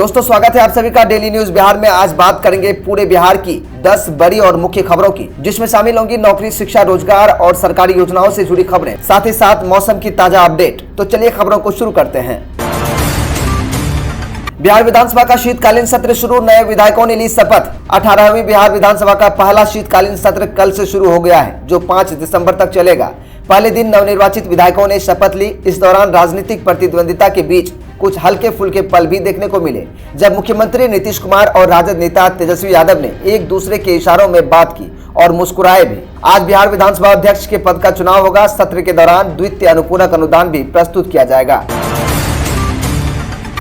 दोस्तों स्वागत है आप सभी का डेली न्यूज बिहार में। आज बात करेंगे पूरे बिहार की 10 बड़ी और मुख्य खबरों की, जिसमें शामिल होंगी नौकरी, शिक्षा, रोजगार और सरकारी योजनाओं से जुड़ी खबरें, साथ ही साथ मौसम की ताजा अपडेट। तो चलिए खबरों को शुरू करते हैं। बिहार विधानसभा का शीतकालीन सत्र शुरू, नए विधायकों ने ली शपथ। 18वीं बिहार विधानसभा का पहला शीतकालीन सत्र कल से शुरू हो गया है, जो 5 दिसंबर तक चलेगा। पहले दिन नवनिर्वाचित विधायकों ने शपथ ली। इस दौरान राजनीतिक प्रतिद्वंदिता के बीच कुछ हल्के फुल्के पल भी देखने को मिले, जब मुख्यमंत्री नीतीश कुमार और राजद नेता तेजस्वी यादव ने एक दूसरे के इशारों में बात की और मुस्कुराए भी। आज बिहार विधानसभा अध्यक्ष के पद का चुनाव होगा। सत्र के दौरान द्वितीय अनुपूरक अनुदान भी प्रस्तुत किया जाएगा।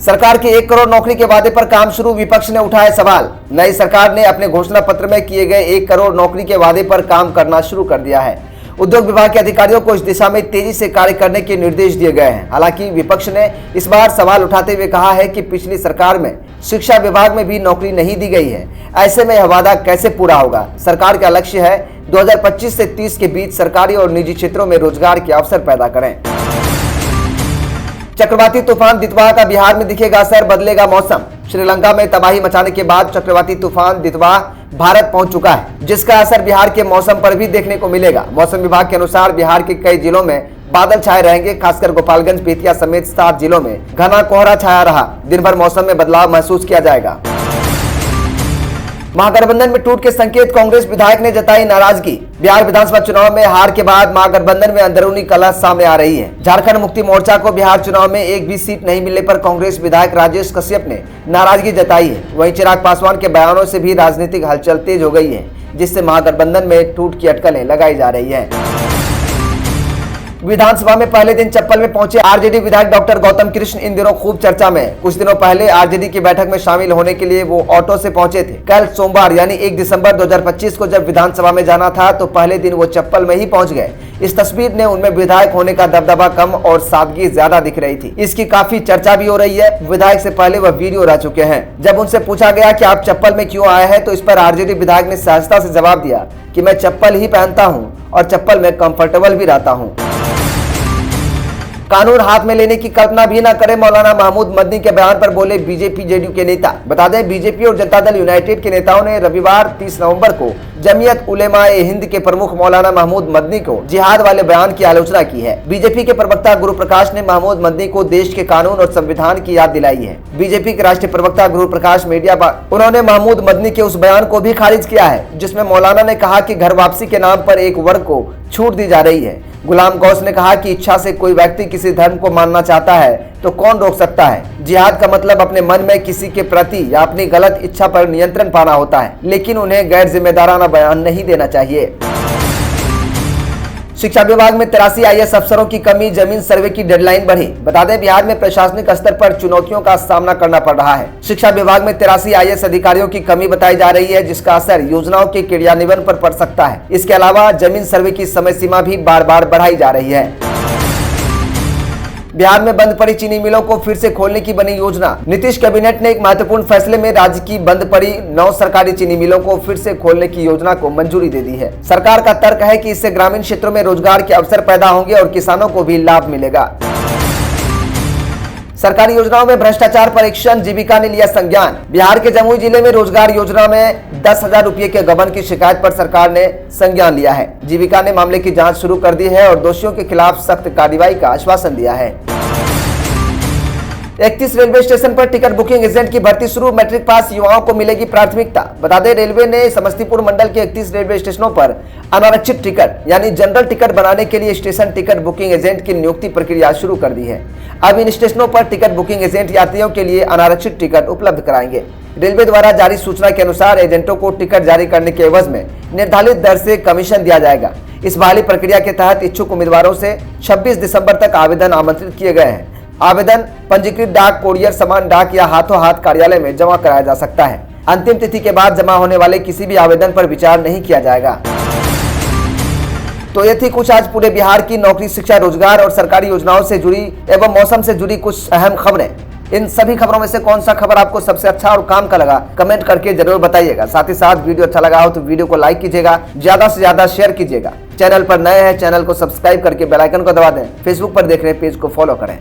सरकार के 1 करोड़ नौकरी के वादे पर काम शुरू, विपक्ष ने उठाए सवाल। नई सरकार ने अपने घोषणा पत्र में किए गए 1 करोड़ नौकरी के वादे पर काम करना शुरू कर दिया है। उद्योग विभाग के अधिकारियों को इस दिशा में तेजी से कार्य करने के निर्देश दिए गए हैं। हालांकि विपक्ष ने इस बार सवाल उठाते हुए कहा है कि पिछली सरकार में शिक्षा विभाग में भी नौकरी नहीं दी गई है। ऐसे में यह वादा कैसे पूरा होगा? सरकार का लक्ष्य है 2025 से 30 के बीच सरकारी और निजी क्षेत्रों में रोजगार के अवसर पैदा करें। चक्रवाती तूफान दितवा का बिहार में दिखेगा असर, बदलेगा मौसम। श्रीलंका में तबाही मचाने के बाद चक्रवाती तूफान दितवा भारत पहुंच चुका है, जिसका असर बिहार के मौसम पर भी देखने को मिलेगा। मौसम विभाग के अनुसार बिहार के कई जिलों में बादल छाए रहेंगे। खासकर गोपालगंज, बेतिया समेत 7 जिलों में घना कोहरा छाया रहा। दिन भर मौसम में बदलाव महसूस किया जाएगा। महागठबंधन में टूट के संकेत, कांग्रेस विधायक ने जताई नाराजगी। बिहार विधानसभा चुनाव में हार के बाद महागठबंधन में अंदरूनी कलह सामने आ रही है। झारखंड मुक्ति मोर्चा को बिहार चुनाव में एक भी सीट नहीं मिलने पर कांग्रेस विधायक राजेश कश्यप ने नाराजगी जताई है। वहीं चिराग पासवान के बयानों से भी राजनीतिक हलचल तेज हो गई है, जिससे महागठबंधन में टूट की अटकलें लगाई जा रही है। विधानसभा में पहले दिन चप्पल में पहुंचे आरजेडी विधायक डॉक्टर गौतम कृष्ण इन दिनों खूब चर्चा में। कुछ दिनों पहले आरजेडी की बैठक में शामिल होने के लिए वो ऑटो से पहुंचे थे। कल सोमवार यानी 1 दिसंबर 2025 को जब विधानसभा में जाना था तो पहले दिन वो चप्पल में ही पहुंच गए। इस तस्वीर ने उनमें विधायक होने का दबदबा कम और सादगी ज्यादा दिख रही थी। इसकी काफी चर्चा भी हो रही है। विधायक से पहले वह वीडियो रह चुके हैं। जब उनसे पूछा गया कि आप चप्पल में क्यों आए हैं, तो इस पर आरजेडी विधायक ने सहजता से जवाब दिया कि मैं चप्पल ही पहनता हूँ और चप्पल में कंफर्टेबल भी रहता हूँ। कानून हाथ में लेने की कल्पना भी न करें, मौलाना महमूद मदनी के बयान पर बोले बीजेपी जेडीयू के नेता। बता दें, बीजेपी और जनता दल यूनाइटेड के नेताओं ने रविवार 30 नवंबर को जमीयत उलेमाए हिंद के प्रमुख मौलाना महमूद मदनी को जिहाद वाले बयान की आलोचना की है। बीजेपी के प्रवक्ता गुरु प्रकाश ने महमूद मदनी को देश के कानून और संविधान की याद दिलाई है। बीजेपी के राष्ट्रीय प्रवक्ता गुरु प्रकाश मीडिया उन्होंने महमूद मदनी के उस बयान को भी खारिज किया है, जिसमें मौलाना ने कहा कि घर वापसी के नाम पर एक वर्ग को छूट दी जा रही है। गुलाम गौस ने कहा कि इच्छा से कोई व्यक्ति किसी धर्म को मानना चाहता है तो कौन रोक सकता है। जिहाद का मतलब अपने मन में किसी के प्रति या अपनी गलत इच्छा पर नियंत्रण पाना होता है, लेकिन उन्हें गैर जिम्मेदाराना बयान नहीं देना चाहिए। शिक्षा विभाग में 83 IAS अफसरों की कमी, जमीन सर्वे की डेडलाइन बढ़ी। बता दें, बिहार में प्रशासनिक स्तर पर चुनौतियों का सामना करना पड़ रहा है। शिक्षा विभाग में 83 IAS अधिकारियों की कमी बताई जा रही है, जिसका असर योजनाओं के क्रियान्वयन पर पड़ सकता है। इसके अलावा जमीन सर्वे की समय सीमा भी बार बार बढ़ाई जा रही है। बिहार में बंद पड़ी चीनी मिलों को फिर से खोलने की बनी योजना। नीतीश कैबिनेट ने एक महत्वपूर्ण फैसले में राज्य की बंद पड़ी 9 सरकारी चीनी मिलों को फिर से खोलने की योजना को मंजूरी दे दी है। सरकार का तर्क है कि इससे ग्रामीण क्षेत्रों में रोजगार के अवसर पैदा होंगे और किसानों को भी लाभ मिलेगा। सरकारी योजनाओं में भ्रष्टाचार पर एक्शन, जीविका ने लिया संज्ञान। बिहार के जमुई जिले में रोजगार योजना में 10,000 रुपये के गबन की शिकायत पर सरकार ने संज्ञान लिया है। जीविका ने मामले की जांच शुरू कर दी है और दोषियों के खिलाफ सख्त कार्रवाई का आश्वासन दिया है। 31 रेलवे स्टेशन पर टिकट बुकिंग एजेंट की भर्ती शुरू, मैट्रिक पास युवाओं को मिलेगी प्राथमिकता। बता दें, रेलवे ने समस्तीपुर मंडल के 31 रेलवे स्टेशनों पर अनारक्षित टिकट यानी जनरल टिकट बनाने के लिए स्टेशन टिकट बुकिंग एजेंट की नियुक्ति प्रक्रिया शुरू कर दी है। अब इन स्टेशनों पर टिकट बुकिंग एजेंट यात्रियों के लिए अनारक्षित टिकट उपलब्ध कराएंगे। रेलवे द्वारा जारी सूचना के अनुसार एजेंटों को टिकट जारी करने के एवज में निर्धारित दर से कमीशन दिया जाएगा। इस बहाली प्रक्रिया के तहत इच्छुक उम्मीदवारों से 26 दिसंबर तक आवेदन आमंत्रित किए गए हैं। आवेदन पंजीकृत डाक, कोरियर, समान डाक या हाथों हाथ कार्यालय में जमा कराया जा सकता है। अंतिम तिथि के बाद जमा होने वाले किसी भी आवेदन पर विचार नहीं किया जाएगा। तो ये थी कुछ आज पूरे बिहार की नौकरी, शिक्षा, रोजगार और सरकारी योजनाओं से जुड़ी एवं मौसम से जुड़ी कुछ अहम खबरें। इन सभी खबरों में से कौन सा खबर आपको सबसे अच्छा और काम का लगा, कमेंट करके जरूर बताइएगा। साथ ही साथ वीडियो अच्छा लगा हो तो वीडियो को लाइक कीजिएगा, ज्यादा से ज्यादा शेयर कीजिएगा। चैनल पर नए हैं, चैनल को सब्सक्राइब करके बेल आइकन को दबा दें। फेसबुक पर देख रहे हैं पेज को फॉलो करें।